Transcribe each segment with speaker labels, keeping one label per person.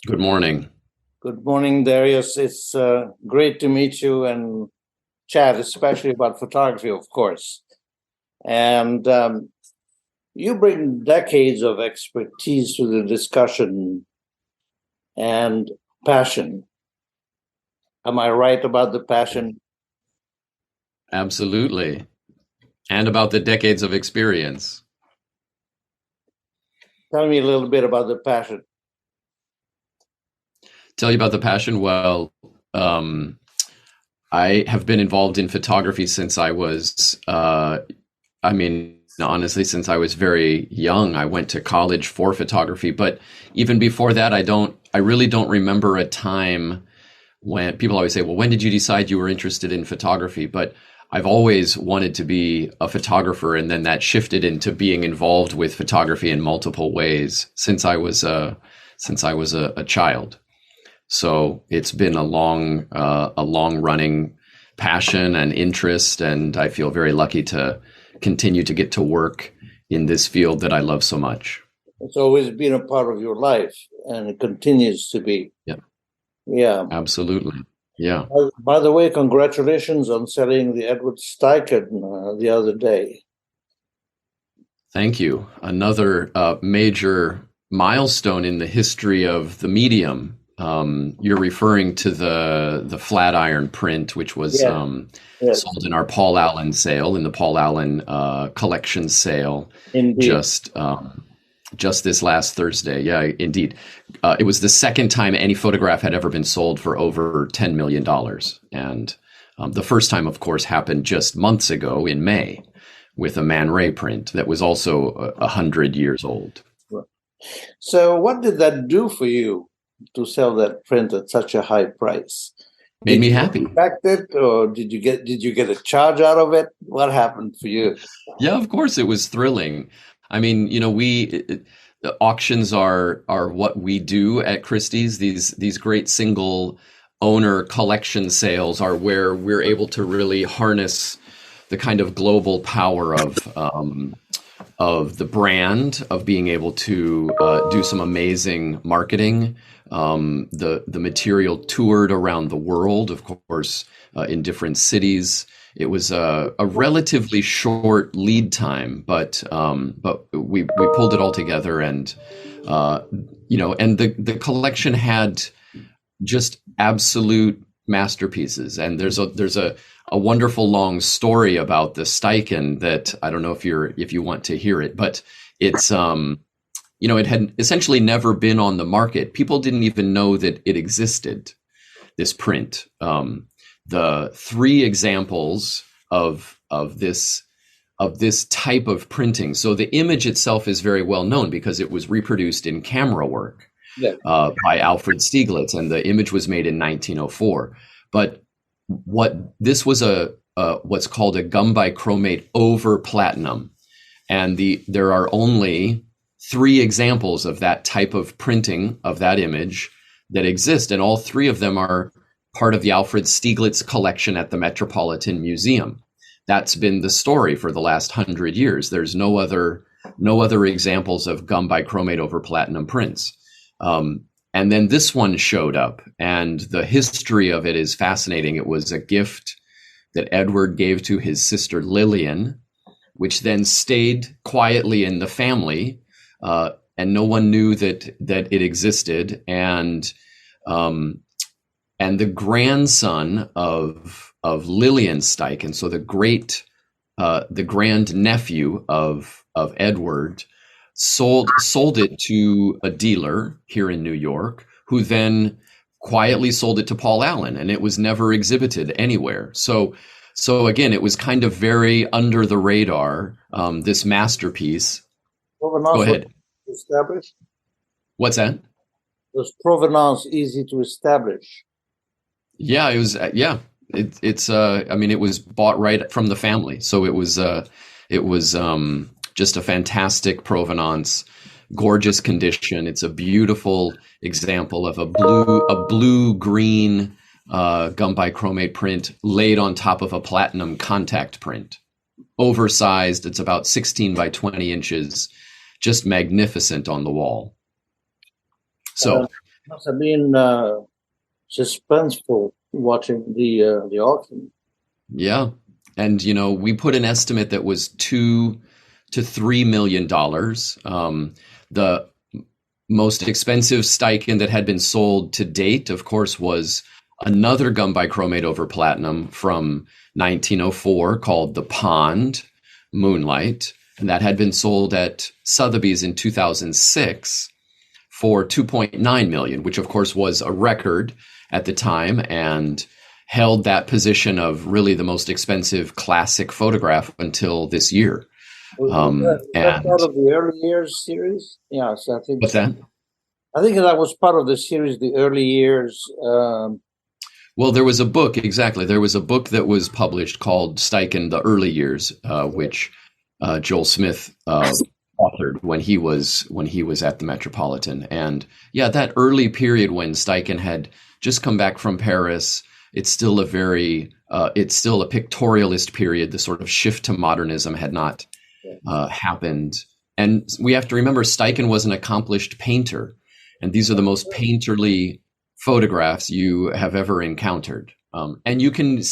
Speaker 1: Good morning.
Speaker 2: Good morning, Darius. It's great to meet you and chat, especially about photography, of course. And you bring decades of expertise to the discussion and passion. Am I right about the passion?
Speaker 1: Absolutely. And about the decades of experience.
Speaker 2: Tell me a little bit about the passion.
Speaker 1: Tell you about the passion. Well, I have been involved in photography since honestly, since I was very young. I went to college for photography, but even before that, I really don't remember a time when people always say, well, when did you decide you were interested in photography? But I've always wanted to be a photographer, and then that shifted into being involved with photography in multiple ways since I was a child. So it's been a long running passion and interest, and I feel very lucky to continue to get to work in this field that I love so much.
Speaker 2: It's always been a part of your life, and it continues to be.
Speaker 1: Yeah,
Speaker 2: Yeah.
Speaker 1: absolutely. Yeah.
Speaker 2: By the way, congratulations on selling the Edward Steichen the other day.
Speaker 1: Thank you. Another major milestone in the history of the medium. You're referring to the Flatiron print, which was
Speaker 2: Yes, yes,
Speaker 1: sold in our Paul Allen sale, in the Paul Allen collection sale,
Speaker 2: indeed.
Speaker 1: just just this last Thursday. Yeah, indeed. It was the second time any photograph had ever been sold for over $10 million, and the first time, of course, happened just months ago in May with a Man Ray print that was also 100 years old.
Speaker 2: So, what did that do for you to sell that print at such a high price?
Speaker 1: Made
Speaker 2: Did
Speaker 1: me
Speaker 2: you
Speaker 1: happy.
Speaker 2: expect it, or did you get a charge out of it? What happened for you?
Speaker 1: Yeah, of course, it was thrilling. I mean, the auctions are what we do at Christie's. These great single owner collection sales are where we're able to really harness the kind of global power of the brand, of being able to do some amazing marketing. The material toured around the world, of course, in different cities. It was a relatively short lead time, but we pulled it all together, and and the collection had just absolute masterpieces. And there's a wonderful long story about the Steichen that I don't know if you want to hear it, but it's it had essentially never been on the market. People didn't even know that it existed, this print. The three examples of this type of printing. So the image itself is very well known because it was reproduced in camera work
Speaker 2: Yeah.
Speaker 1: by Alfred Stieglitz, and the image was made in 1904. But this was what's called a gum bichromate over platinum, and there are only three examples of that type of printing of that image that exist, and all three of them are part of the Alfred Stieglitz collection at the Metropolitan Museum. That's been the story for the last 100 years. There's no other examples of gum bichromate over platinum prints. And then this one showed up, and the history of it is fascinating. It was a gift that Edward gave to his sister Lillian, which then stayed quietly in the family, and no one knew that it existed. And the grandson of Lillian Steichen, so the grand nephew of Edward, sold it to a dealer here in New York, who then quietly sold it to Paul Allen, and it was never exhibited anywhere. So again, it was kind of very under the radar. This masterpiece. Go
Speaker 2: Provenance was
Speaker 1: ahead.
Speaker 2: established.
Speaker 1: What's that?
Speaker 2: Was provenance easy to establish?
Speaker 1: Yeah, it was. Yeah, it's. I mean, it was bought right from the family, so it was just a fantastic provenance, gorgeous condition. It's a beautiful example of a blue green gum bichromate print laid on top of a platinum contact print, oversized. It's about 16 by 20 inches, just magnificent on the wall.
Speaker 2: Uh,
Speaker 1: So
Speaker 2: Must have been suspenseful watching the auction.
Speaker 1: Yeah. And, we put an estimate that was $2 to $3 million. The most expensive Steichen that had been sold to date, of course, was another gum bichromate over platinum from 1904 called the Pond Moonlight. And that had been sold at Sotheby's in 2006 for 2.9 million, which of course was a record at the time and held that position of really the most expensive classic photograph until this year.
Speaker 2: Was that
Speaker 1: And
Speaker 2: part of the early years series? Yes, I think
Speaker 1: what's
Speaker 2: so.
Speaker 1: that?
Speaker 2: I think that was part of the series, the early years.
Speaker 1: Well, there was a book, exactly. There was a book that was published called Steichen, The Early Years, which Joel Smith authored when he was at the Metropolitan. And yeah, that early period when Steichen had just come back from Paris, it's still a pictorialist period. The sort of shift to modernism had not happened. And we have to remember Steichen was an accomplished painter. And these are the most painterly photographs you have ever encountered. And you can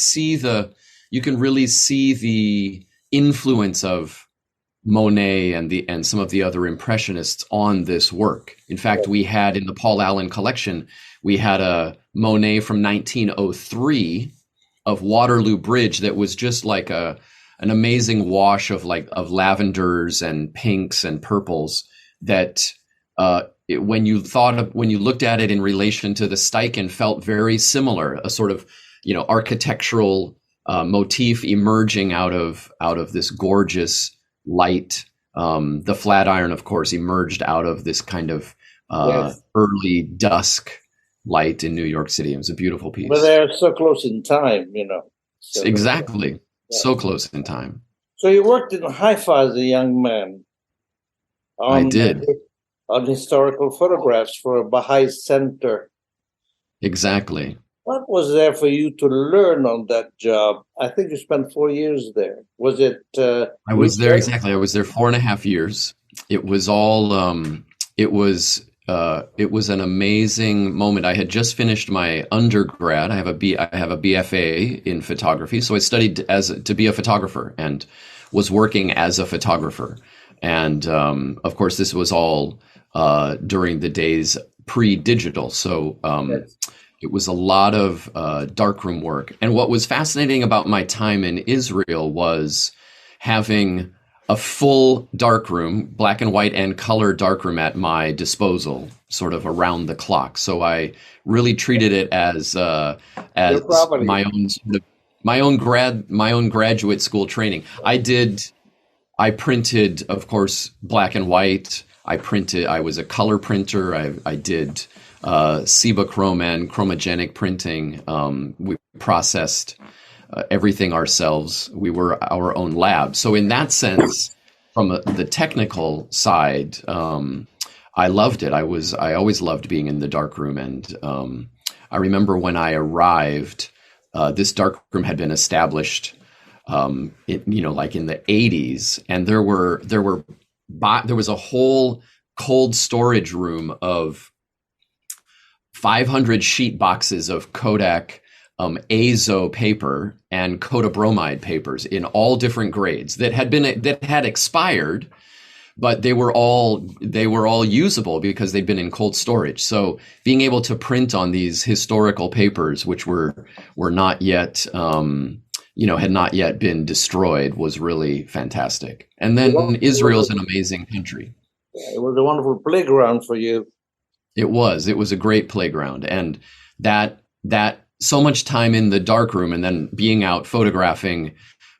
Speaker 1: really see the influence of Monet and some of the other impressionists on this work. In fact, we had in the Paul Allen collection, we had a Monet from 1903 of Waterloo Bridge that was just like an amazing wash of lavenders and pinks and purples that when you looked at it in relation to the Steichen, felt very similar, a sort of architectural motif emerging out of this gorgeous light. The Flatiron, of course, emerged out of this kind of early dusk light in New York City. It was a beautiful piece.
Speaker 2: But they're so close in time, So
Speaker 1: exactly, so close in time.
Speaker 2: So you worked in Haifa as a young man.
Speaker 1: I did.
Speaker 2: On historical photographs for a Baha'i center.
Speaker 1: Exactly.
Speaker 2: What was there for you to learn on that job? I think you spent 4 years there. Was it?
Speaker 1: I was there exactly. I was there 4.5 years. It was all. It was an amazing moment. I had just finished my undergrad. I have a BFA in photography, so I studied to be a photographer and was working as a photographer. And of course, this was all during the days pre-digital. So it was a lot of darkroom work. And what was fascinating about my time in Israel was having a full darkroom, black and white and color darkroom at my disposal, sort of around the clock. So I really treated it as my own graduate school training. I printed, of course, black and white. I was a color printer. I did Cibachrome and chromogenic printing. We processed everything ourselves. We were our own lab. So in that sense, from the technical side, I loved it. I always loved being in the darkroom. And I remember when I arrived, this darkroom had been established like in the 80s, and there was a whole cold storage room of 500 sheet boxes of Kodak azo paper and cotobromide papers in all different grades that had expired, but they were all usable because they'd been in cold storage. So being able to print on these historical papers, which were not yet had not yet been destroyed, was really fantastic. And then Israel's an amazing country.
Speaker 2: It was a wonderful playground for you.
Speaker 1: It was a great playground. And that so much time in the darkroom and then being out photographing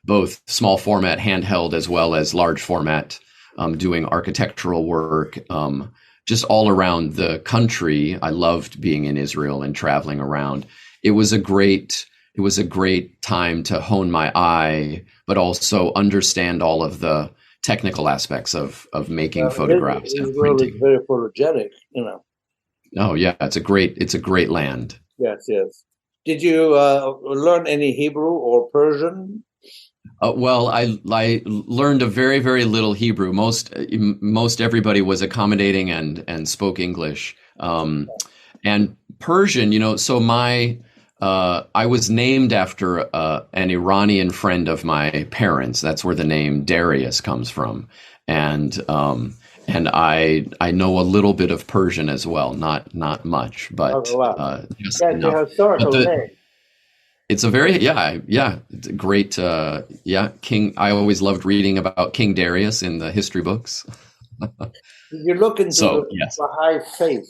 Speaker 1: both small format handheld as well as large format, doing architectural work, just all around the country. I loved being in Israel and traveling around. It was a great time to hone my eye, but also understand all of the technical aspects of making photographs and printing.
Speaker 2: It's very photogenic,
Speaker 1: Oh yeah, it's a great land.
Speaker 2: Yes. Did you learn any Hebrew or Persian?
Speaker 1: Well, I learned a very, very little Hebrew. Most everybody was accommodating and spoke English. And Persian, so I was named after an Iranian friend of my parents. That's where the name Darius comes from. And I know a little bit of Persian as well, not much, but
Speaker 2: Oh, wow.
Speaker 1: just
Speaker 2: That's a
Speaker 1: enough. But
Speaker 2: historical name.
Speaker 1: it's a very it's a great King. I always loved reading about King Darius in the history books.
Speaker 2: Did you look into
Speaker 1: So
Speaker 2: the
Speaker 1: yes,
Speaker 2: Baha'i faith?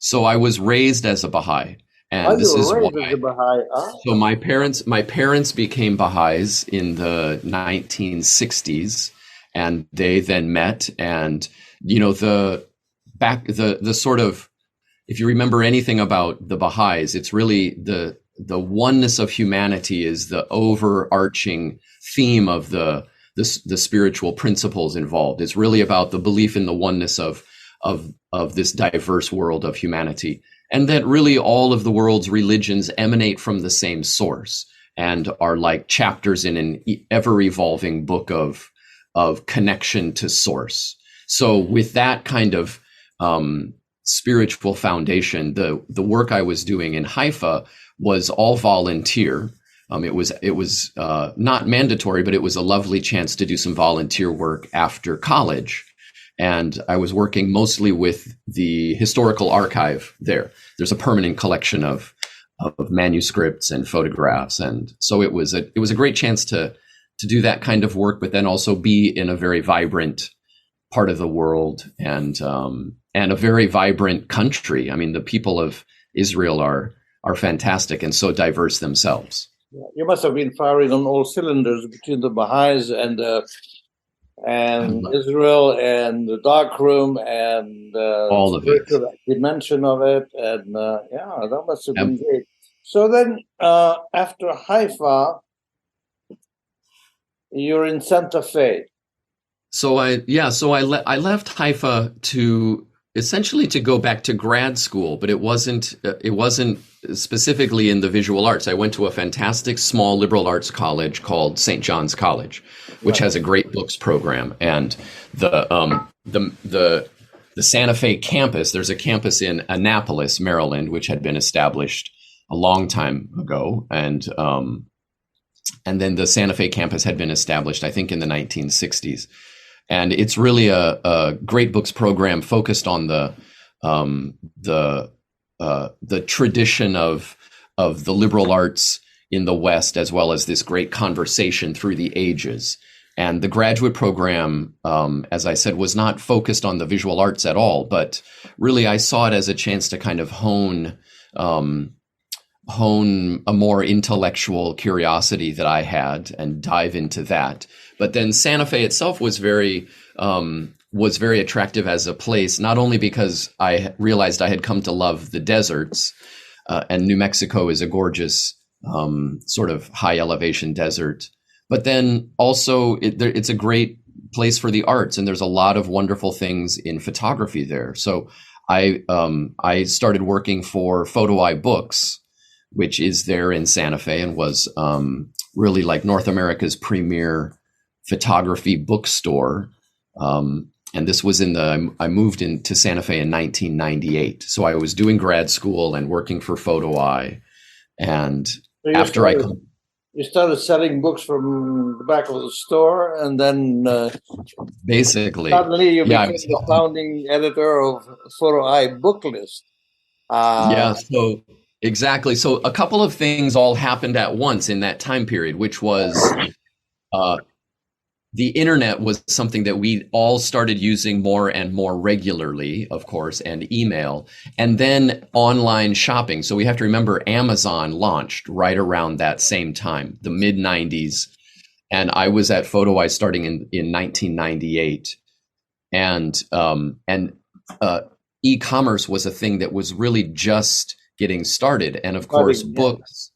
Speaker 1: so I was raised as a Baha'i,
Speaker 2: Oh,
Speaker 1: and
Speaker 2: you
Speaker 1: this is
Speaker 2: were
Speaker 1: why.
Speaker 2: raised as a Baha'i.
Speaker 1: So my parents became Baha'is in the 1960s, and they then met, and the sort of, if you remember anything about the Baha'is, it's really the oneness of humanity is the overarching theme of the spiritual principles involved. It's really about the belief in the oneness of this diverse world of humanity, and that really all of the world's religions emanate from the same source and are like chapters in an ever evolving book of connection to source. So with that kind of spiritual foundation, the work I was doing in Haifa was all volunteer. It was not mandatory, but it was a lovely chance to do some volunteer work after college. And I was working mostly with the historical archive there. There's a permanent collection of manuscripts and photographs, and so it was a great chance to do that kind of work, but then also be in a very vibrant part of the world and a very vibrant country. I mean, the people of Israel are fantastic and so diverse themselves.
Speaker 2: Yeah, you must have been firing on all cylinders between the Baha'is and Israel and the dark room and
Speaker 1: all of it.
Speaker 2: spiritual dimension of it. And that must have been great. So then after Haifa, you're in Santa Fe.
Speaker 1: So I left Haifa to essentially to go back to grad school, but it wasn't specifically in the visual arts. I went to a fantastic small liberal arts college called St. John's College, which has a great books program. And the Santa Fe campus, there's a campus in Annapolis, Maryland, which had been established a long time ago, and then the Santa Fe campus had been established, I think, in the 1960s. And it's really a great books program focused on the tradition of the liberal arts in the West, as well as this great conversation through the ages. And the graduate program, as I said, was not focused on the visual arts at all, but really I saw it as a chance to kind of hone a more intellectual curiosity that I had and dive into that. But then Santa Fe itself was very attractive as a place, not only because I realized I had come to love the deserts, and New Mexico is a gorgeous sort of high elevation desert, but then also it's a great place for the arts, and there's a lot of wonderful things in photography there. So I started working for Photo Eye Books, which is there in Santa Fe and was really like North America's premier photography bookstore. And this was I moved into Santa Fe in 1998. So I was doing grad school and working for Photo Eye. And so
Speaker 2: you started selling books from the back of the store, and then
Speaker 1: basically
Speaker 2: suddenly you became the founding editor of Photo Eye Book List.
Speaker 1: So exactly. So a couple of things all happened at once in that time period, which was the internet was something that we all started using more and more regularly, of course, and email, and then online shopping. So we have to remember Amazon launched right around that same time, the mid 90s. And I was at Photo Eye starting in 1998. And e-commerce was a thing that was really just getting started. And of course, books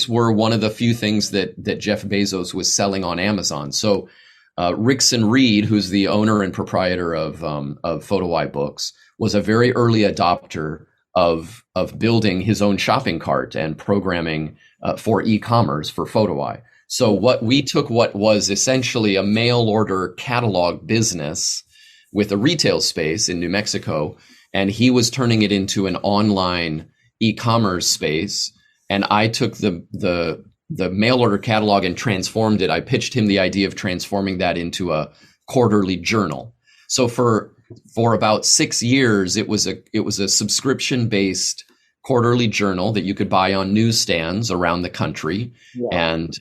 Speaker 1: were one of the few things that Jeff Bezos was selling on Amazon. So Rickson Reed, who's the owner and proprietor of Photo Eye Books, was a very early adopter of building his own shopping cart and programming for e-commerce for Photo Eye. So what was essentially a mail order catalog business with a retail space in New Mexico and he was turning it into an online e-commerce space. And I took the mail order catalog and transformed it. I pitched him the idea of transforming that into a quarterly journal. So for about 6 years, it was a subscription based quarterly journal that you could buy on newsstands around the country, and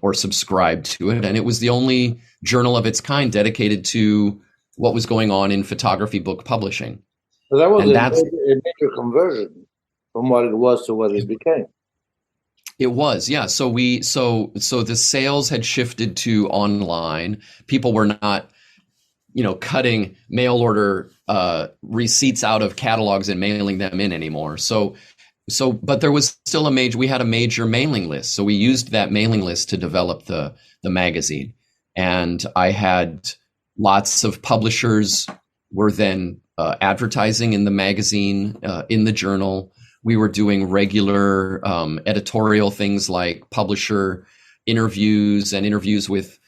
Speaker 1: or subscribe to it. And it was the only journal of its kind dedicated to what was going on in photography book publishing.
Speaker 2: So that was a major conversion from what it was to what it became.
Speaker 1: It was, yeah. So the sales had shifted to online. People were not, cutting mail order receipts out of catalogs and mailing them in anymore. But there was still we had a major mailing list. So we used that mailing list to develop the magazine. And I had lots of publishers were then advertising in the magazine, in the journal. We were doing regular editorial things like publisher interviews and interviews with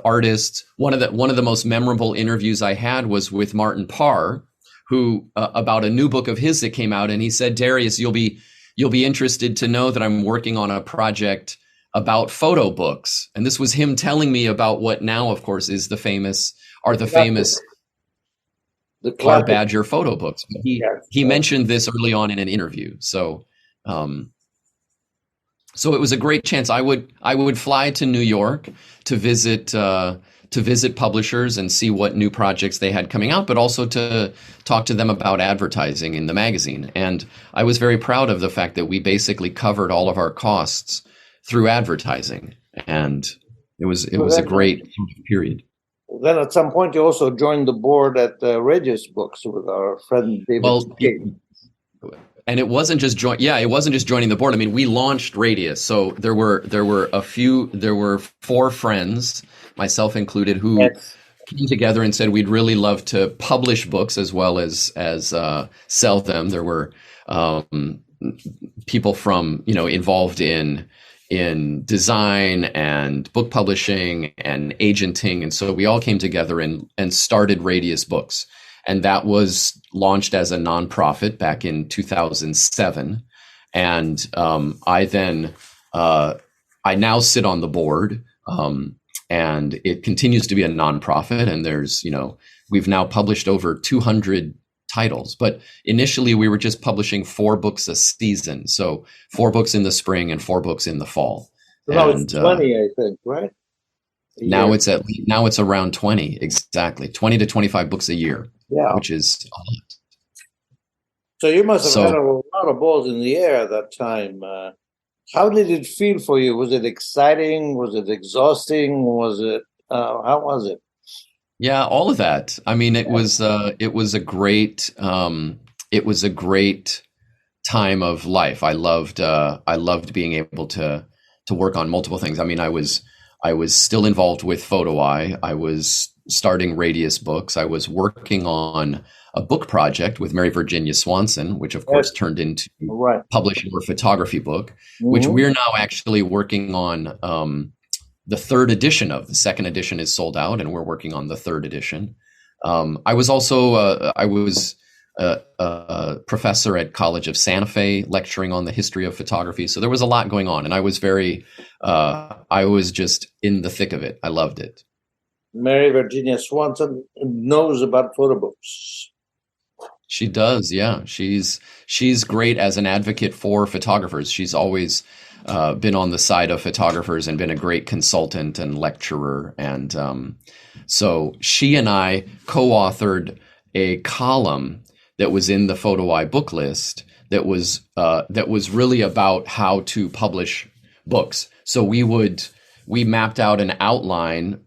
Speaker 1: artists. One of the most memorable interviews I had was with Martin Parr, who about a new book of his that came out, and he said, "Darius, you'll be interested to know that I'm working on a project about photo books." And this was him telling me about what now, of course, is the famous Car Badger photo books. He mentioned this early on in an interview. So it was a great chance. I would fly to New York to visit publishers and see what new projects they had coming out, but also to talk to them about advertising in the magazine. And I was very proud of the fact that we basically covered all of our costs through advertising, and it was a great period.
Speaker 2: Then at some point you also joined the board at Radius Books with our friend David.
Speaker 1: And it wasn't just joining the board. I mean, we launched Radius. So there were 4 friends, myself included, who came together and said we'd really love to publish books as well as sell them. There were people from involved in design and book publishing and agenting, and so we all came together and started Radius Books. And that was launched as a nonprofit back in 2007. And I now sit on the board, and it continues to be a nonprofit. And there's, we've now published over 200 titles, but initially we were just publishing 4 books a season. So 4 books in the spring and 4 books in the fall.
Speaker 2: So now it's 20, I think, right?
Speaker 1: Now it's around 20, exactly. 20 to 25 books a year. Yeah, which is a lot.
Speaker 2: So you must have had a lot of balls in the air at that time. How did it feel for you? Was it exciting? Was it exhausting? How was it?
Speaker 1: Yeah, all of that. I mean, it was a great time of life. I loved being able to work on multiple things. I mean, I was still involved with Photo Eye. I was starting Radius Books. I was working on a book project with Mary Virginia Swanson, which of course turned into publishing her photography book, which we're now actually working on the 3rd edition of. The 2nd edition is sold out, and we're working on the 3rd edition. I was also a professor at College of Santa Fe, lecturing on the history of photography. So there was a lot going on, and I was I was just in the thick of it. I loved it.
Speaker 2: Mary Virginia Swanson knows about photo books.
Speaker 1: She does, yeah. She's great as an advocate for photographers. She's always been on the side of photographers and been a great consultant and lecturer. And so she and I co-authored a column that was in the Photo Eye book list that was really about how to publish books. So we mapped out an outline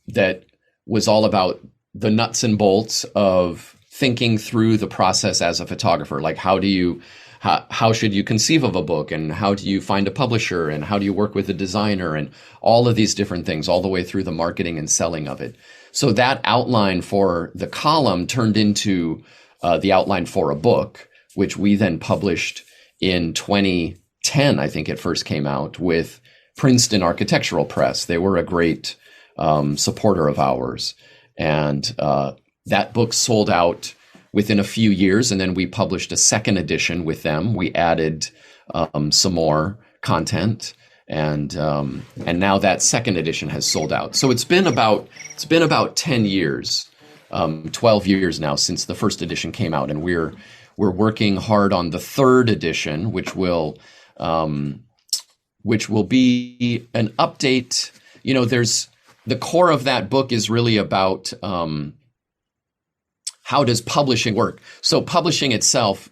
Speaker 1: that was all about the nuts and bolts of thinking through the process as a photographer. Like, how should you conceive of a book, and how do you find a publisher, and how do you work with a designer, and all of these different things, all the way through the marketing and selling of it. So that outline for the column turned into the outline for a book, which we then published in 2010. I think it first came out with Princeton Architectural Press. They were a great supporter of ours. And that book sold out within a few years, and then we published a second edition with them. We added some more content, and now that second edition has sold out. So it's been about 10 years, 12 years now since the first edition came out, and we're working hard on the third edition, which will be an update. There's the core of that book is really about how does publishing work. So publishing itself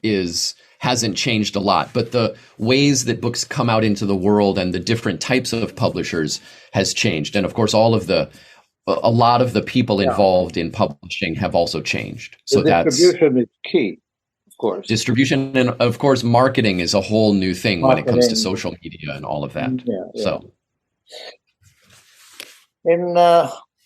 Speaker 1: hasn't changed a lot, but the ways that books come out into the world and the different types of publishers has changed. And of course, a lot of the people involved in publishing have also changed. So
Speaker 2: distribution is key, of course.
Speaker 1: Distribution, and of course, marketing is a whole new thing when it comes to social media and all of that.
Speaker 2: Yeah.
Speaker 1: So,
Speaker 2: in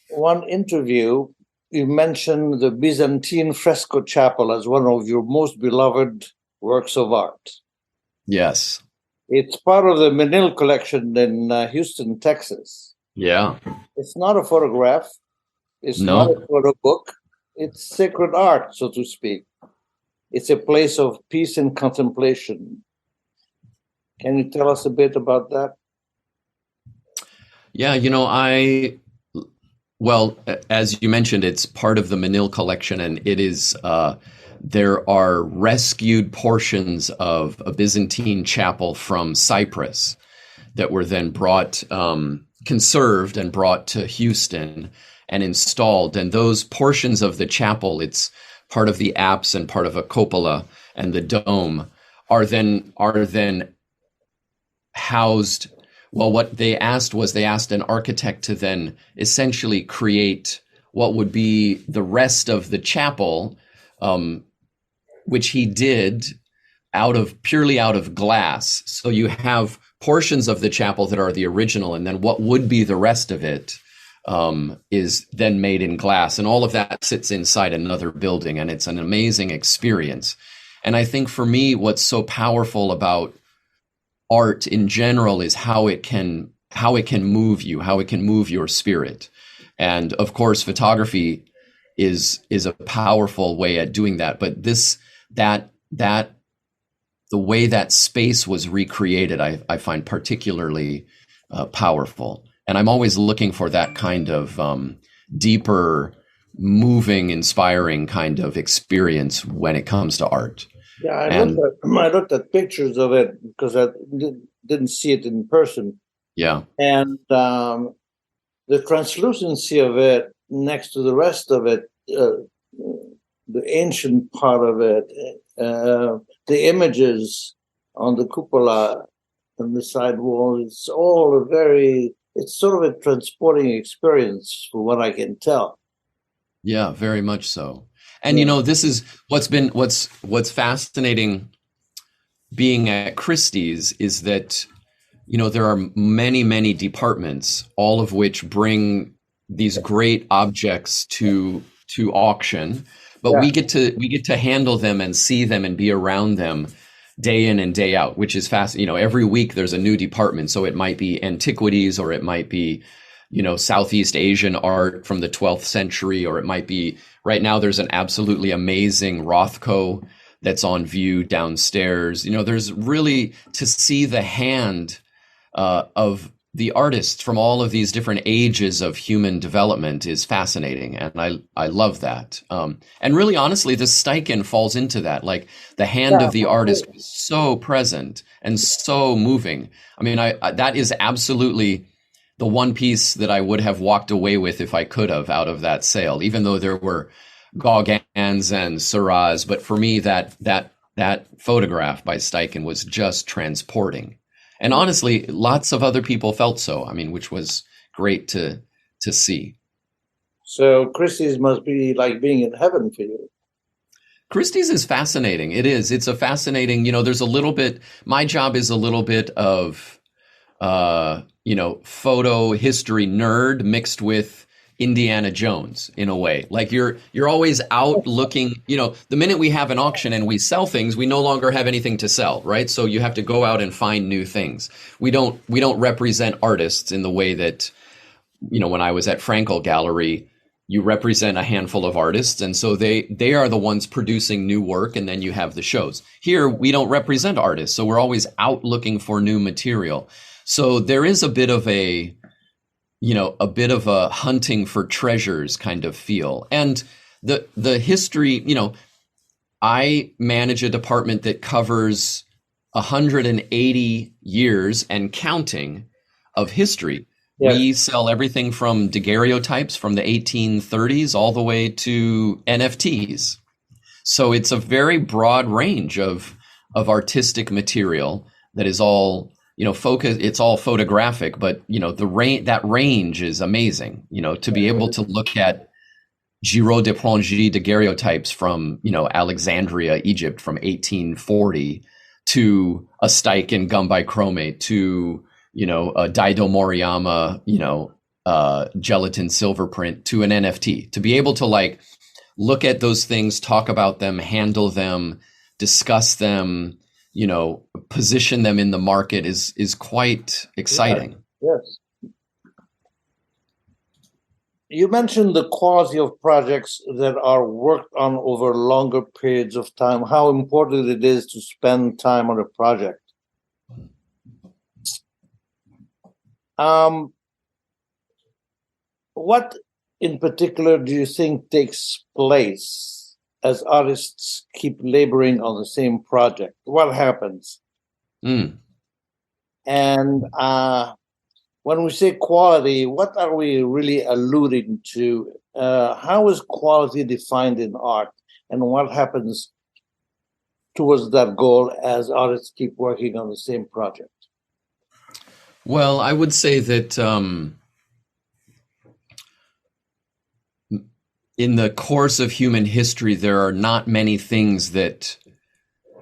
Speaker 2: one interview, you mentioned the Byzantine fresco chapel as one of your most beloved works of art.
Speaker 1: Yes.
Speaker 2: It's part of the Menil collection in Houston, Texas.
Speaker 1: Yeah.
Speaker 2: It's not a photograph. It's not a photo book. It's sacred art, so to speak. It's a place of peace and contemplation. Can you tell us a bit about that?
Speaker 1: Yeah, as you mentioned, it's part of the Menil collection, and it is, there are rescued portions of a Byzantine chapel from Cyprus that were then conserved and brought to Houston and installed. And those portions of the chapel, it's part of the apse and part of a cupola and the dome, are then housed. Well, what they asked an architect to then essentially create what would be the rest of the chapel, which he did purely out of glass. So you have portions of the chapel that are the original, and then what would be the rest of it is then made in glass. And all of that sits inside another building, and it's an amazing experience. And I think for me, what's so powerful about art in general is how it can move you, how it can move your spirit. And of course, photography is a powerful way at doing that. But the way that space was recreated, I find particularly powerful. And I'm always looking for that kind of deeper, moving, inspiring kind of experience when it comes to art.
Speaker 2: Yeah, I looked at pictures of it because I didn't see it in person.
Speaker 1: Yeah.
Speaker 2: And the translucency of it next to the rest of it, the ancient part of it, the images on the cupola and the side wall, it's sort of a transporting experience from what I can tell.
Speaker 1: Yeah, very much so. And this is what's fascinating being at Christie's is that there are many, many departments, all of which bring these great objects to auction, but we get to handle them and see them and be around them day in and day out, which is fast. Every week there's a new department, so it might be antiquities, or it might be Southeast Asian art from the 12th century, or it might be, right now there's an absolutely amazing Rothko that's on view downstairs. There's really, to see the hand of the artists from all of these different ages of human development is fascinating. And I love that. And really, honestly, the Steichen falls into that. Like, the hand of the artist is so present and so moving. I mean, that is absolutely the one piece that I would have walked away with if I could have out of that sale, even though there were Gauguins and Seuras. But for me, that photograph by Steichen was just transporting. And honestly, lots of other people felt so. I mean, which was great to see.
Speaker 2: So Christie's must be like being in heaven for you.
Speaker 1: Christie's is fascinating. It is. It's a fascinating, there's a little bit, my job is a little bit of, photo history nerd mixed with Indiana Jones in a way. Like you're always out looking, the minute we have an auction and we sell things, we no longer have anything to sell, right? So you have to go out and find new things. We don't represent artists in the way that, when I was at Frankel Gallery, you represent a handful of artists, and so they are the ones producing new work, and then you have the shows. Here we don't represent artists, so we're always out looking for new material. So there is a bit of a hunting for treasures kind of feel. And the history, I manage a department that covers 180 years and counting of history. Yes. We sell everything from daguerreotypes from the 1830s all the way to NFTs. So it's a very broad range of artistic material that is all, focus. It's all photographic, but that range is amazing. To be able to look at Giraud de Prangis daguerreotypes from Alexandria, Egypt from 1840 to a Steichen gum bichromate to a Daido Moriyama, gelatin silver print to an NFT, to be able to look at those things, talk about them, handle them, discuss them, position them in the market is quite exciting.
Speaker 2: Yes. You mentioned the quality of projects that are worked on over longer periods of time, how important it is to spend time on a project. What in particular do you think takes place as artists keep laboring on the same project? What happens? And when we say quality, what are we really alluding to? How is quality defined in art? And what happens towards that goal as artists keep working on the same project?
Speaker 1: Well, I would say that in the course of human history, there are not many things that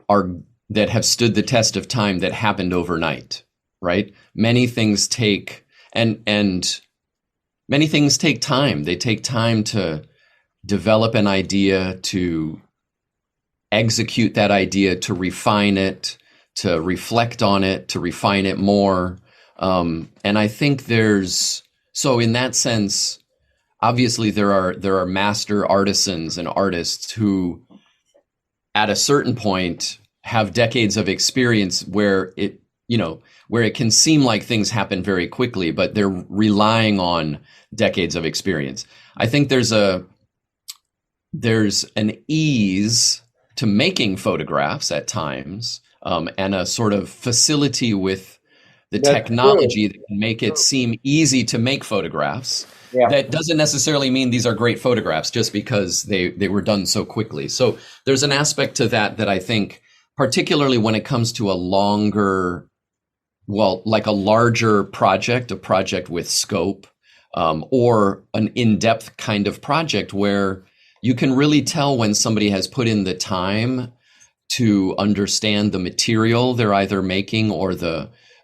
Speaker 1: have stood the test of time that happened overnight, right? Many things take and many things take time. They take time to develop an idea, to execute that idea, to refine it, to reflect on it, to refine it more. And I think so in that sense, obviously there are master artisans and artists who at a certain point have decades of experience where it can seem like things happen very quickly, but they're relying on decades of experience. I think there's an ease to making photographs at times, and a sort of facility with the technology that can make it seem easy to make photographs. Yeah. That doesn't necessarily mean these are great photographs just because they were done so quickly. So there's an aspect to that I think, particularly when it comes to a larger project, a project with scope, or an in-depth kind of project where you can really tell when somebody has put in the time to understand the material they're either making or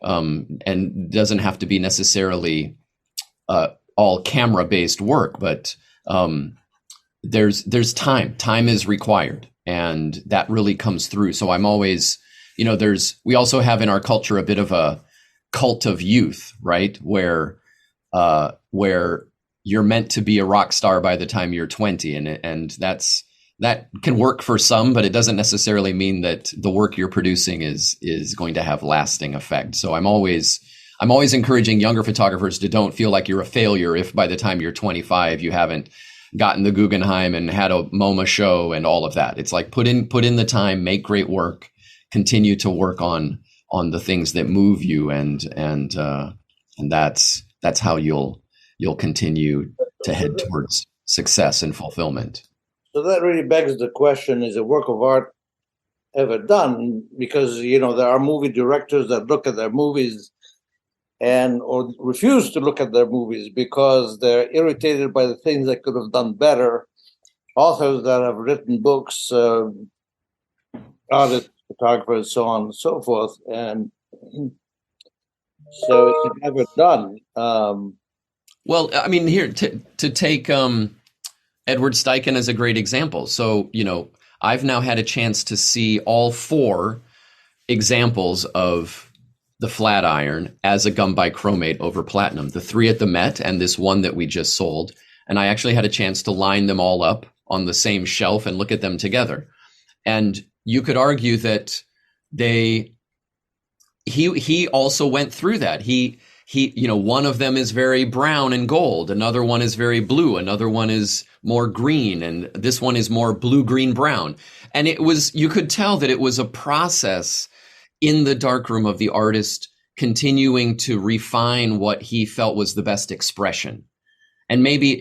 Speaker 1: and doesn't have to be necessarily all camera-based work, but there's time. Time is required, and that really comes through. So I'm always, we also have in our culture a bit of a cult of youth, right? Where you're meant to be a rock star by the time you're 20, and that can work for some, but it doesn't necessarily mean that the work you're producing is going to have lasting effect. So I'm always encouraging younger photographers to don't feel like you're a failure if by the time you're 25 you haven't gotten the Guggenheim and had a MoMA show and all of that. It's like put in the time, make great work, continue to work on the things that move you, and that's how you'll continue to head towards success and fulfillment.
Speaker 2: So that really begs the question, is a work of art ever done? Because, there are movie directors that look at their movies or refuse to look at their movies because they're irritated by the things they could have done better. Authors that have written books, artists, photographers, so on and so forth. And so it's never done.
Speaker 1: Well, I mean, here to take Edward Steichen as a great example. So, I've now had a chance to see all 4 examples of the Flatiron as a gum bichromate over platinum, the 3 at the Met and this one that we just sold. and I actually had a chance to line them all up on the same shelf and look at them together. And you could argue that he also went through that. He, one of them is very brown and gold. Another one is very blue. Another one is more green. And this one is more blue, green, brown. And you could tell that it was a process in the darkroom of the artist continuing to refine what he felt was the best expression. And maybe,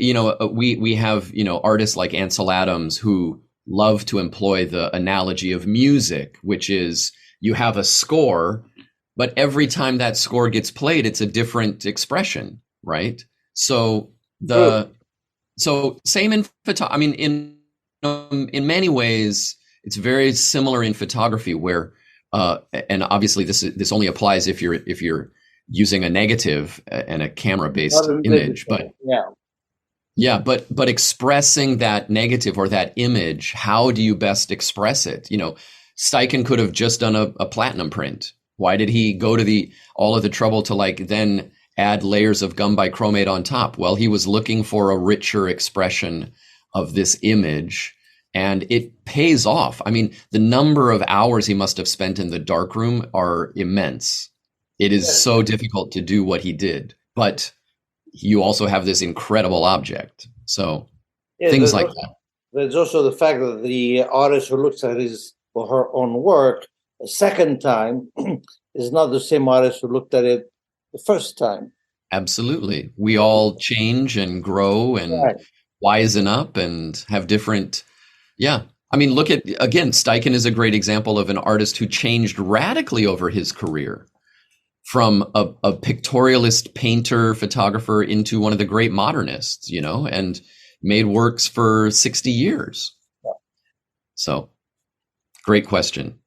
Speaker 1: we have, artists like Ansel Adams who love to employ the analogy of music, which is you have a score, but every time that score gets played, it's a different expression, right? So same in photography. I mean, in many ways, it's very similar in photography, where and obviously this only applies if you're using a negative and a camera-based image, but but expressing that negative or that image, how do you best express it? Steichen could have just done a platinum print. Why did he go to all of the trouble to then add layers of gum bichromate on top? Well, he was looking for a richer expression of this image, and it pays off. I mean, the number of hours he must have spent in the darkroom are immense. It is so difficult to do what he did, but you also have this incredible object. So things like that.
Speaker 2: There's also the fact that the artist who looks at his or her own work a second time is not the same artist who looked at it the first time.
Speaker 1: Absolutely. We all change and grow and wisen up and have different. Yeah. I mean, look at, again, Steichen is a great example of an artist who changed radically over his career from a pictorialist painter, photographer into one of the great modernists, and made works for 60 years. So great question.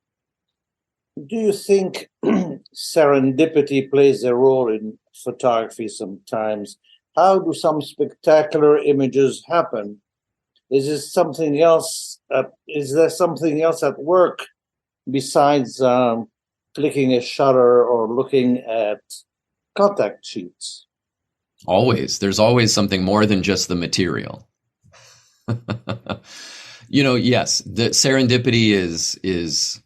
Speaker 2: Do you think serendipity plays a role in photography sometimes? How do some spectacular images happen? Is there something else at work besides clicking a shutter or looking at contact sheets?
Speaker 1: Always. There's always something more than just the material. Yes, the serendipity is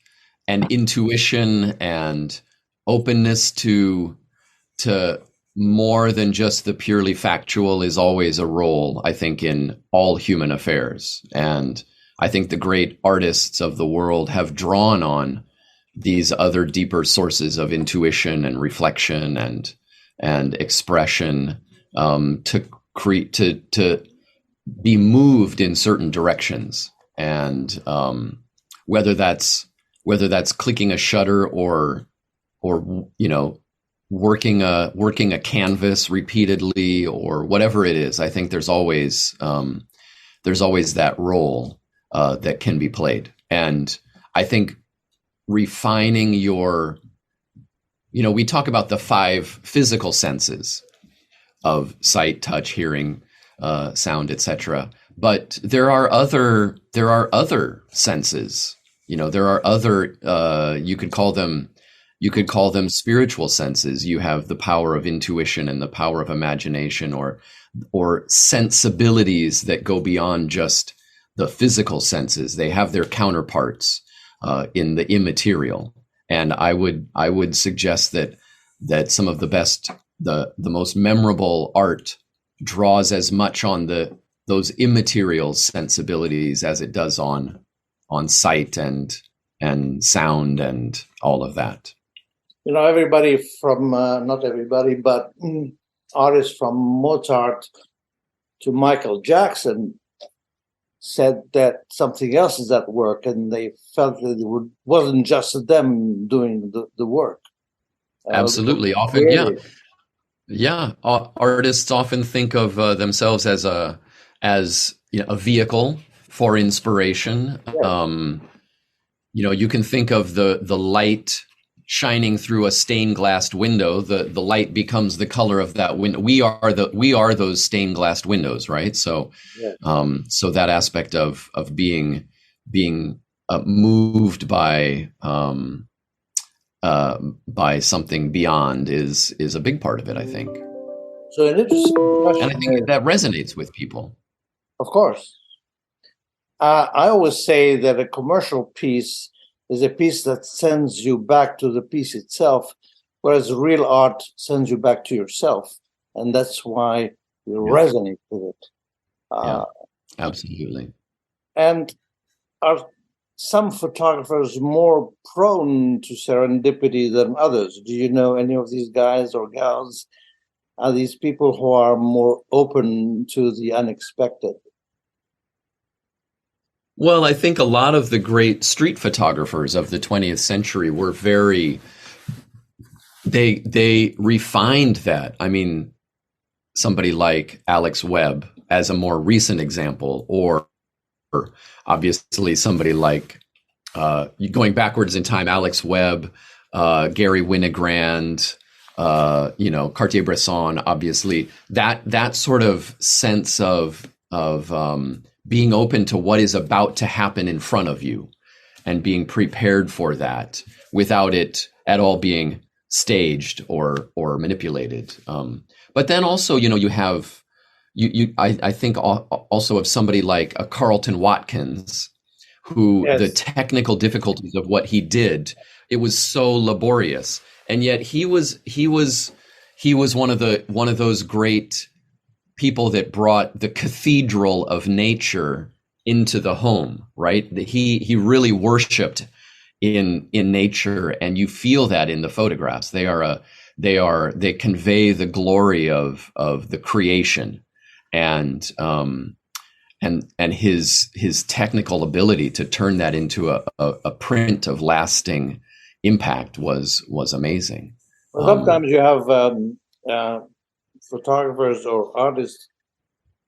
Speaker 1: an intuition and openness to more than just the purely factual is always a role, I think, in all human affairs. And I think the great artists of the world have drawn on these other deeper sources of intuition and reflection and expression to be moved in certain directions. And whether that's clicking a shutter or working a canvas repeatedly or whatever it is, I think there's always that role that can be played. And I think refining we talk about the 5 physical senses of sight, touch, hearing, sound, etc. But there are other senses. There are other, you could call them spiritual senses. You have the power of intuition and the power of imagination, or sensibilities that go beyond just the physical senses. They have their counterparts in the immaterial. And I would suggest that some of the best, the most memorable art draws as much on those immaterial sensibilities as it does on sight and sound and all of that.
Speaker 2: Everybody from, not everybody, but artists from Mozart to Michael Jackson said that something else is at work, and they felt that it wasn't just them doing the work.
Speaker 1: Absolutely. Often, yeah. Artists often think of themselves as a vehicle for inspiration. Yeah. You can think of the light shining through a stained glass window. The light becomes the color of that window. We are those stained glass windows, right? So, so that aspect of being moved by something beyond is a big part of it, I think.
Speaker 2: So an interesting
Speaker 1: And I
Speaker 2: question
Speaker 1: think
Speaker 2: is,
Speaker 1: that resonates with people.
Speaker 2: of course, I always say that a commercial piece is a piece that sends you back to the piece itself, whereas real art sends you back to yourself. And that's why you resonate with it.
Speaker 1: Yeah, absolutely.
Speaker 2: And are some photographers more prone to serendipity than others? Do you know any of these guys or gals? Are these people who are more open to the unexpected?
Speaker 1: Well, I think a lot of the great street photographers of the 20th century were they refined that. I mean, somebody like Alex Webb as a more recent example, or obviously somebody like going backwards in time, Alex Webb, Gary Winogrand, Cartier-Bresson, obviously that sort of sense of being open to what is about to happen in front of you and being prepared for that without it at all being staged or manipulated. But then also, you have I think also of somebody like a Carlton Watkins, who the technical difficulties of what he did, it was so laborious, and yet he was one of those great people that brought the cathedral of nature into the home, right? He really worshipped in nature, and you feel that in the photographs. They convey the glory of the creation, and his technical ability to turn that into a print of lasting impact was amazing.
Speaker 2: Well, sometimes you have photographers or artists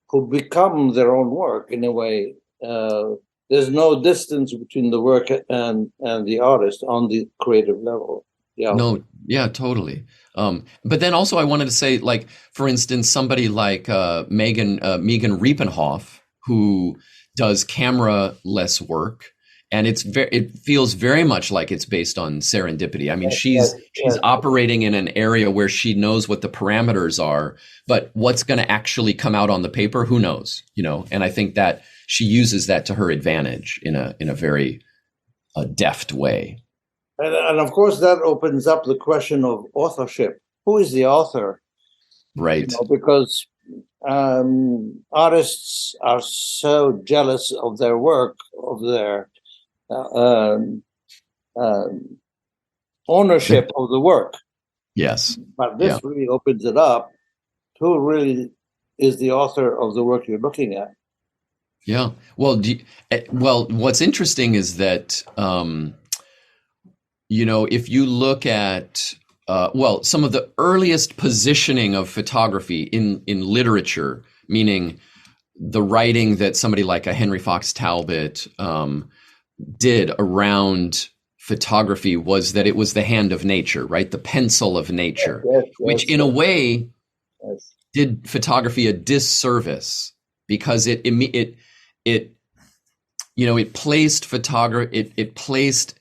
Speaker 2: who become their own work in a way. There's no distance between the work and the artist on the creative level. Yeah.
Speaker 1: No, yeah, totally. But then also I wanted to say, like, for instance, somebody like Megan Riepenhoff, who does camera-less work, and it feels very much like it's based on serendipity. I mean, she's operating in an area where she knows what the parameters are, but what's going to actually come out on the paper, who knows? And I think that she uses that to her advantage in a very deft way.
Speaker 2: And of course, that opens up the question of authorship. Who is the author?
Speaker 1: Right.
Speaker 2: Because artists are so jealous of their work, of their ownership of the work.
Speaker 1: Yes.
Speaker 2: But this really opens it up. Who really is the author of the work you're looking at?
Speaker 1: Yeah. Well, what's interesting is that, if you look at, some of the earliest positioning of photography in literature, meaning the writing that somebody like a Henry Fox Talbot did around photography, was that it was the hand of nature, right? The pencil of nature, which in a way did photography a disservice, because it placed photography, it placed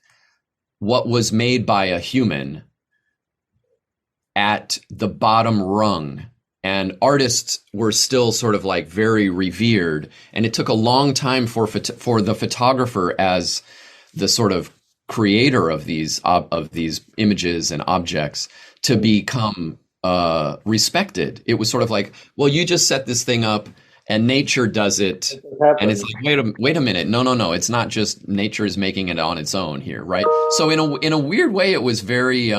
Speaker 1: what was made by a human at the bottom rung, and artists were still sort of like very revered, and it took a long time for the photographer, as the sort of creator of these images and objects, to become respected. It was sort of like, well, you just set this thing up and nature does it. And it's like, wait a minute. No. It's not just nature is making it on its own here. Right. So in a weird way, it was very,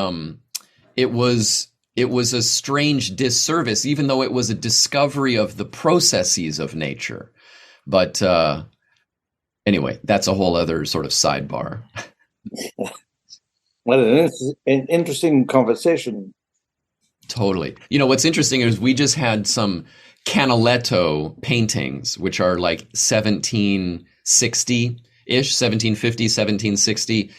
Speaker 1: it was a strange disservice, even though it was a discovery of the processes of nature. But anyway, that's a whole other sort of sidebar.
Speaker 2: Well, an interesting conversation.
Speaker 1: Totally. What's interesting is we just had some Canaletto paintings, which are like 1760-ish, 1750, 1760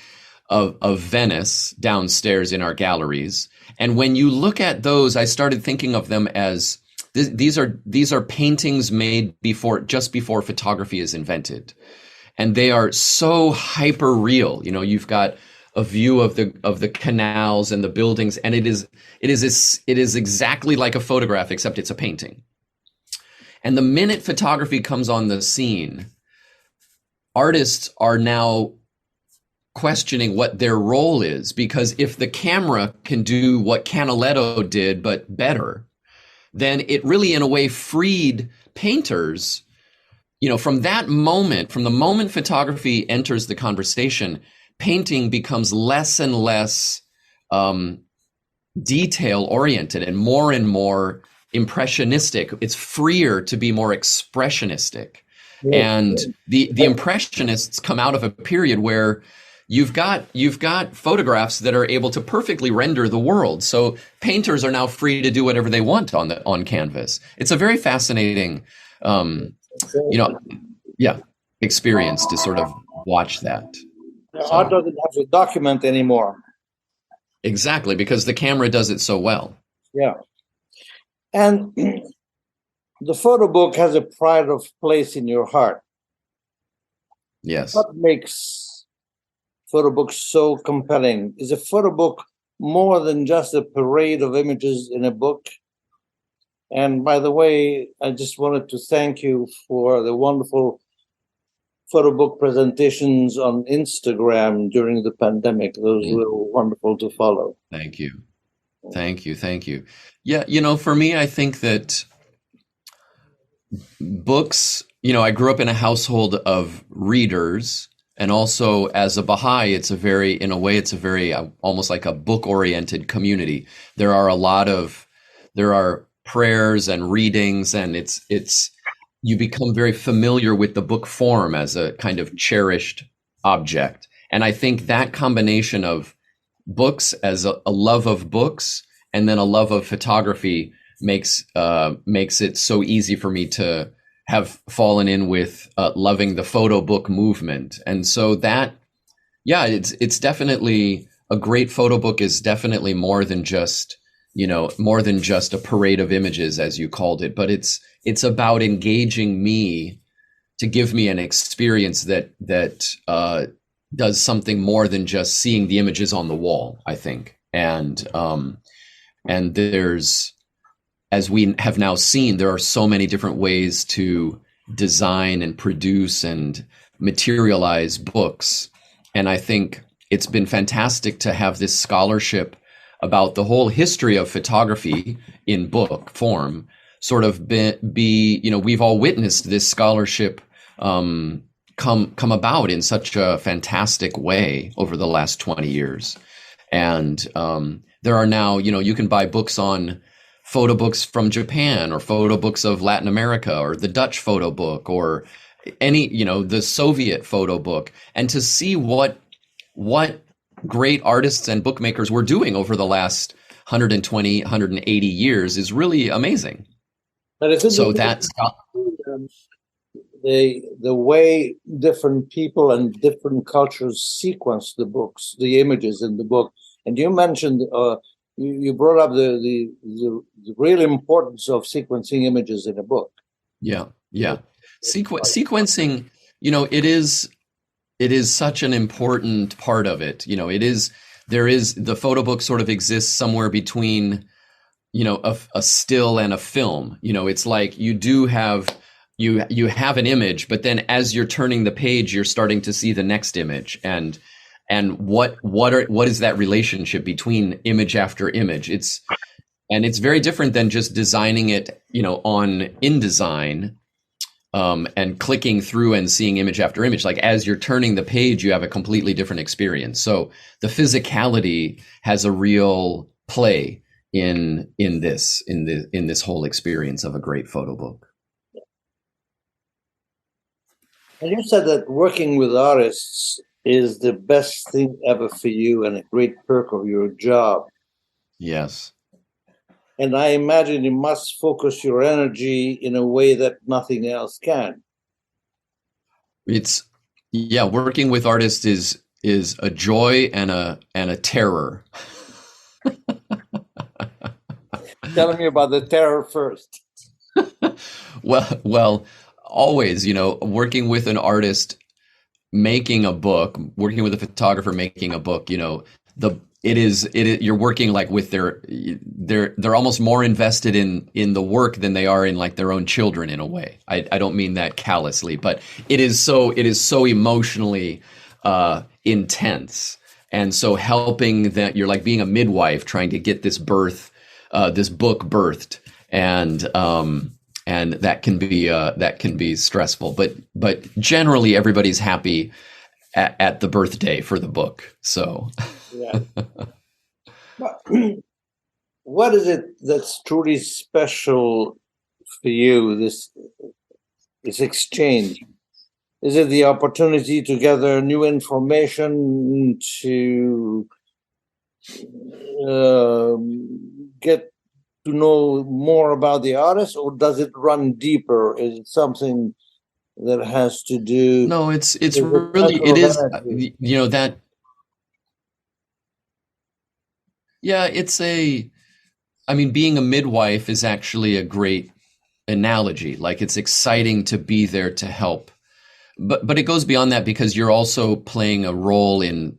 Speaker 1: of Venice downstairs in our galleries. And when you look at those, I started thinking of them as these are paintings made just before photography is invented. And they are so hyper real. You've got a view of the canals and the buildings, and it is exactly like a photograph, except it's a painting. And the minute photography comes on the scene, artists are now questioning what their role is, because if the camera can do what Canaletto did but better, then it really in a way freed painters. From that moment, from the moment photography enters the conversation, painting becomes less and less detail oriented and more impressionistic. It's freer to be more expressionistic. And the impressionists come out of a period where you've got photographs that are able to perfectly render the world. So painters are now free to do whatever they want on canvas. It's a very fascinating experience to sort of watch that.
Speaker 2: Art doesn't have to document anymore.
Speaker 1: Exactly, because the camera does it so well.
Speaker 2: Yeah. And the photo book has a pride of place in your heart.
Speaker 1: Yes.
Speaker 2: What makes photo books so compelling? Is a photo book more than just a parade of images in a book? And by the way, I just wanted to thank you for the wonderful photo book presentations on Instagram during the pandemic. Those were wonderful to follow.
Speaker 1: Thank you. Thank you. Yeah, for me, I think that books, I grew up in a household of readers, and also as a Baha'i, it's a very almost like a book-oriented community. There are prayers and readings, and you become very familiar with the book form as a kind of cherished object. And I think that combination of books as a love of books and then a love of photography makes it so easy for me to have fallen in with loving the photo book movement. And so that, it's definitely a great photo book is definitely more than just a parade of images, as you called it, but it's about engaging me to give me an experience that does something more than just seeing the images on the wall, I think. And there's, as we have now seen, there are so many different ways to design and produce and materialize books. And I think it's been fantastic to have this scholarship about the whole history of photography in book form sort of we've all witnessed this scholarship come about in such a fantastic way over the last 20 years. And there are now, you can buy books on photo books from Japan or photo books of Latin America or the Dutch photo book or any, the Soviet photo book, and to see what great artists and bookmakers were doing over the last 120, 180 years is really amazing. So that's
Speaker 2: the way different people and different cultures sequence the books, the images in the book. And you mentioned, you brought up the real importance of sequencing images in a book.
Speaker 1: Yeah. Sequencing, it is such an important part of it. The photo book sort of exists somewhere between, a still and a film. It's like you have an image, but then as you're turning the page, you're starting to see the next image. And what is that relationship between image after image? It's very different than just designing it, on InDesign, and clicking through and seeing image after image. Like as you're turning the page, you have a completely different experience. So the physicality has a real play in this whole experience of a great photo book.
Speaker 2: And you said that working with artists is the best thing ever for you and a great perk of your job.
Speaker 1: Yes.
Speaker 2: And I imagine you must focus your energy in a way that nothing else can.
Speaker 1: Working with artists is a joy and a terror.
Speaker 2: Tell me about the terror first.
Speaker 1: Well, always, working with an artist, making a book, working with a photographer, making a book, you're working like with they're almost more invested in the work than they are in like their own children in a way. I don't mean that callously, but it is so emotionally intense. And so helping that, you're like being a midwife trying to get this book birthed, and that can be stressful, but generally everybody's happy at the birthday for the book. So
Speaker 2: yeah. What is it that's truly special for you, this exchange? Is it the opportunity to gather new information, to get to know more about the artist, or does it run deeper? Is it something that has to do?
Speaker 1: No, it is, that. Yeah, being a midwife is actually a great analogy. Like, it's exciting to be there to help. But it goes beyond that, because you're also playing a role in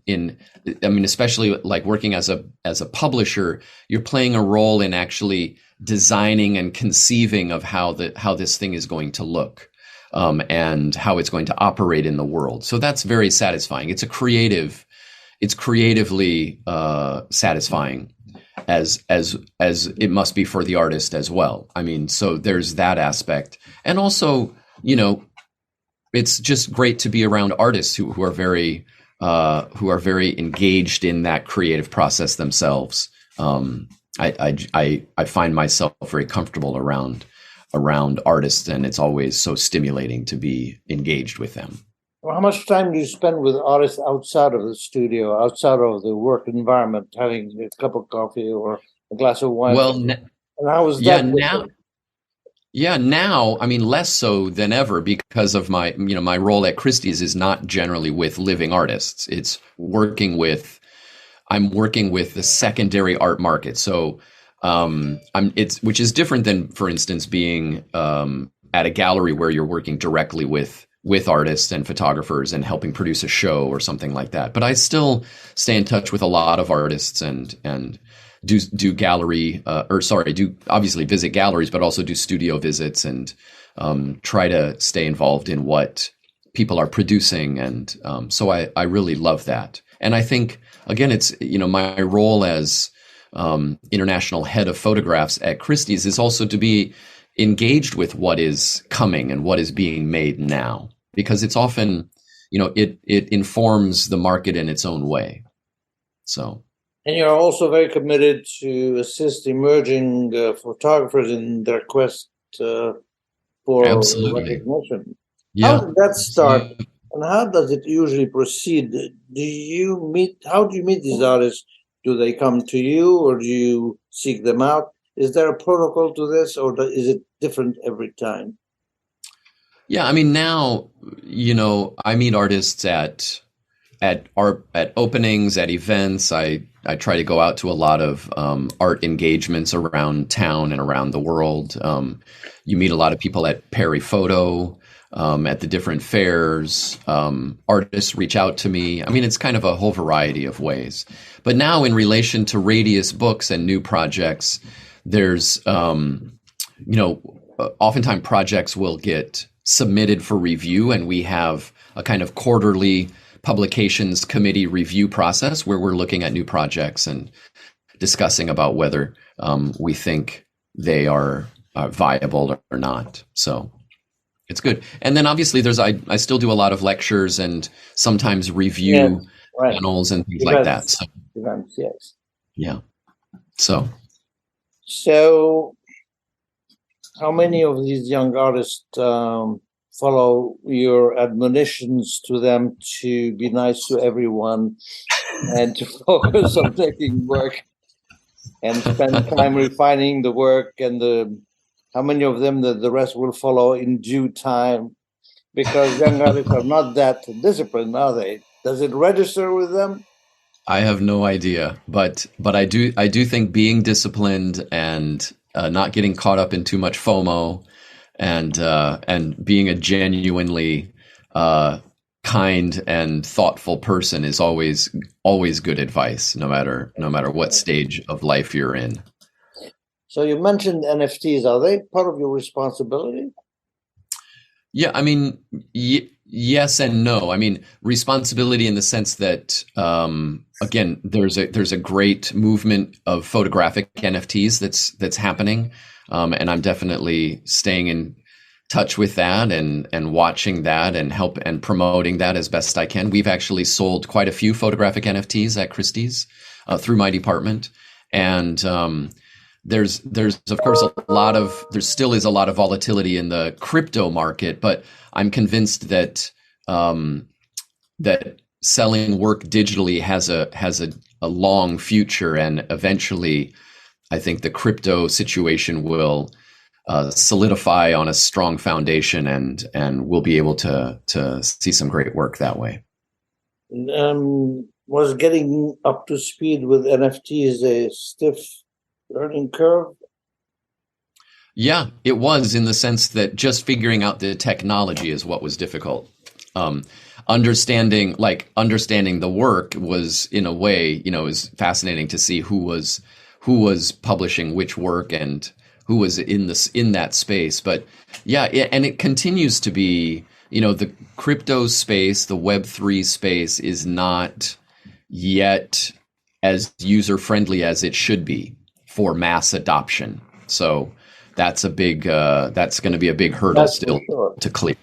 Speaker 1: especially like working as a publisher, you're playing a role in actually designing and conceiving of how this thing is going to look, and how it's going to operate in the world. So that's very satisfying. It's creatively satisfying, as it must be for the artist as well. So there's that aspect, and also, it's just great to be around artists who are very engaged in that creative process themselves. I find myself very comfortable around artists, and it's always so stimulating to be engaged with them.
Speaker 2: Well, how much time do you spend with artists outside of the studio, outside of the work environment, having a cup of coffee or a glass of wine?
Speaker 1: Well,
Speaker 2: and how is that?
Speaker 1: Now, less so than ever, because of my role at Christie's is not generally with living artists. It's I'm working with the secondary art market. So, which is different than, for instance, being at a gallery where you're working directly with artists and photographers and helping produce a show or something like that. But I still stay in touch with a lot of artists and do gallery, do obviously visit galleries, but also do studio visits and try to stay involved in what people are producing. And so I really love that. And I think, again, it's, my role as international head of photographs at Christie's is also to be engaged with what is coming and what is being made now, because it's often, it informs the market in its own way. So.
Speaker 2: And you're also very committed to assist emerging photographers in their quest for recognition.
Speaker 1: Yeah.
Speaker 2: How did that start, and how does it usually proceed? How do you meet these artists? Do they come to you, or do you seek them out? Is there a protocol to this, or is it different every time?
Speaker 1: Yeah, now, I meet artists at openings, at events. I try to go out to a lot of art engagements around town and around the world. You meet a lot of people at Perry Photo, at the different fairs. Artists reach out to me. it's kind of a whole variety of ways. But now, in relation to Radius Books and new projects, there's, oftentimes projects will get submitted for review, and we have a kind of quarterly publications committee review process where we're looking at new projects and discussing about whether we think they are viable or not. So it's good. And then obviously I still do a lot of lectures and sometimes review panels and things like that. So,
Speaker 2: events, yes.
Speaker 1: Yeah. So
Speaker 2: how many of these young artists follow your admonitions to them to be nice to everyone and to focus on making work and spend time refining the work, and how many of them the rest will follow in due time? Because young artists are not that disciplined, are they? Does it register with them?
Speaker 1: I have no idea, but I do think being disciplined and not getting caught up in too much FOMO and being a genuinely kind and thoughtful person is always good advice, no matter what stage of life you're in.
Speaker 2: So you mentioned NFTs. Are they part of your responsibility?
Speaker 1: Yeah, I mean, yes and no. I mean, responsibility in the sense that, again, there's a great movement of photographic NFTs that's happening, and I'm definitely staying in touch with that and watching that and help and promoting that as best I can. We've actually sold quite a few photographic NFTs at Christie's through my department, and there's of course there still is a lot of volatility in the crypto market, but I'm convinced that that selling work digitally has a long future, and eventually I think the crypto situation will solidify on a strong foundation, and we'll be able to see some great work that way.
Speaker 2: Was getting up to speed with NFTs a stiff learning curve?
Speaker 1: Yeah, it was, in the sense that just figuring out the technology is what was difficult. Understanding the work was, in a way, it was fascinating to see who was publishing which work and who was in that space. But yeah, and it continues to be, the crypto space, the Web3 space is not yet as user friendly as it should be for mass adoption. So that's that's going to be a big hurdle still to clear.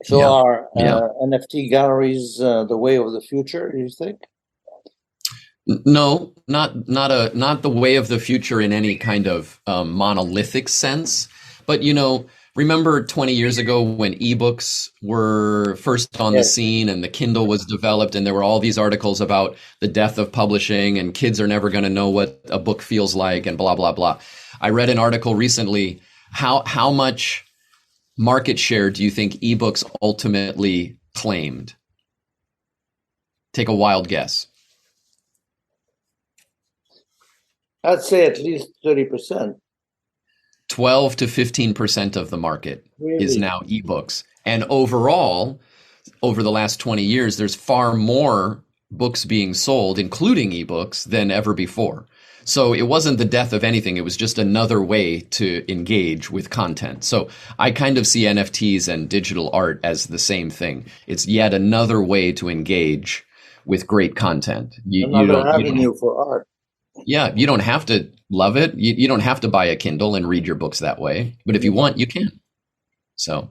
Speaker 2: So are NFT galleries the way of the future, do you think?
Speaker 1: No, not the way of the future in any kind of monolithic sense. But remember 20 years ago when ebooks were first on the scene and the Kindle was developed, and there were all these articles about the death of publishing and kids are never going to know what a book feels like and blah, blah, blah. I read an article recently. How much market share do you think ebooks ultimately claimed? Take a wild guess.
Speaker 2: I'd say at least 30%.
Speaker 1: 12 to 15% of the market is now ebooks. And overall, over the last 20 years, there's far more books being sold, including ebooks, than ever before. So it wasn't the death of anything. It was just another way to engage with content. So I kind of see NFTs and digital art as the same thing. It's yet another way to engage with great content.
Speaker 2: Another avenue for art.
Speaker 1: Yeah, you don't have to love it. You don't have to buy a Kindle and read your books that way. But if you want, you can. So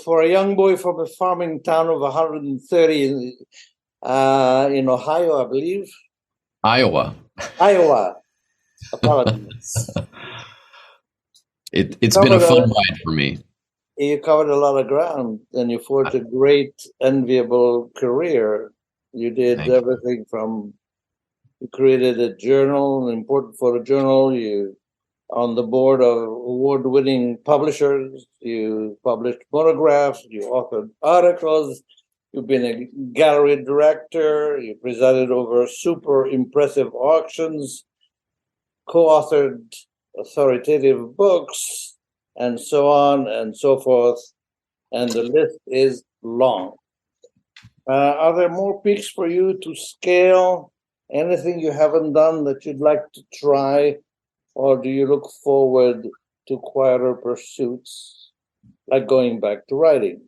Speaker 2: for a young boy from a farming town of 130 in Ohio, I believe.
Speaker 1: Iowa.
Speaker 2: Apologies.
Speaker 1: It's been a fun ride for me.
Speaker 2: You covered a lot of ground, and you forged a great, enviable career. You did everything from, you created a journal, an important photojournal. You on the board of award-winning publishers. You published monographs. You authored articles. You've been a gallery director. You presided over super impressive auctions, co-authored authoritative books, and so on and so forth. And the list is long. Are there more peaks for you to scale? Anything you haven't done that you'd like to try? Or do you look forward to quieter pursuits, like going back to writing?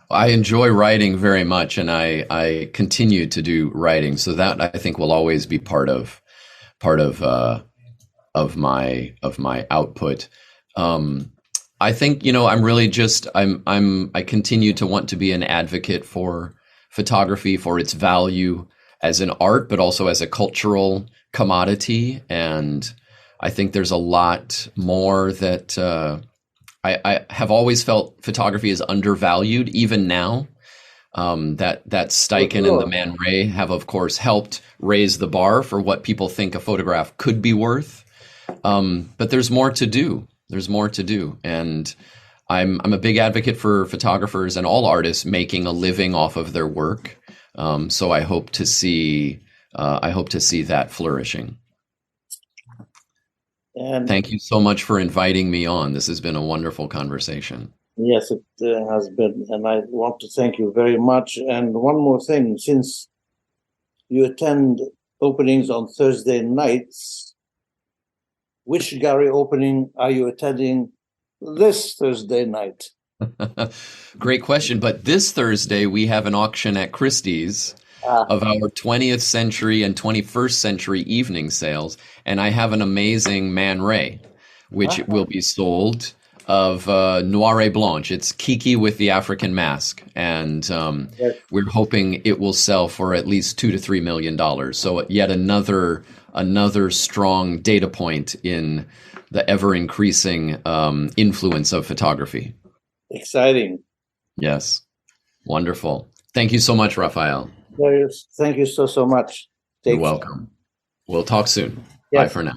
Speaker 1: I enjoy writing very much, and I continue to do writing. So that, I think, will always be part of my output. I think, I continue to want to be an advocate for photography, for its value as an art, but also as a cultural commodity. And I think there's a lot more that I have always felt photography is undervalued, even now. That Steichen and the Man Ray have, of course, helped raise the bar for what people think a photograph could be worth. But there's more to do. There's more to do. And I'm a big advocate for photographers and all artists making a living off of their work. So I hope to see that flourishing. And thank you so much for inviting me on. This has been a wonderful conversation.
Speaker 2: Yes, it has been, and I want to thank you very much. And one more thing, since you attend openings on Thursday nights, which gallery opening are you attending this Thursday night?
Speaker 1: Great question. But this Thursday, we have an auction at Christie's of our 20th century and 21st century evening sales. And I have an amazing Man Ray, which will be sold of Noire Blanche. It's Kiki with the African mask. And
Speaker 2: Yes.
Speaker 1: we're hoping it will sell for at least $2 to $3 million. So yet another strong data point in the ever increasing influence of photography.
Speaker 2: Exciting.
Speaker 1: Yes. Wonderful. Thank you so much, Raphael.
Speaker 2: Darius, thank you so much.
Speaker 1: You're welcome. We'll talk soon.
Speaker 2: Yes.
Speaker 1: Bye for now.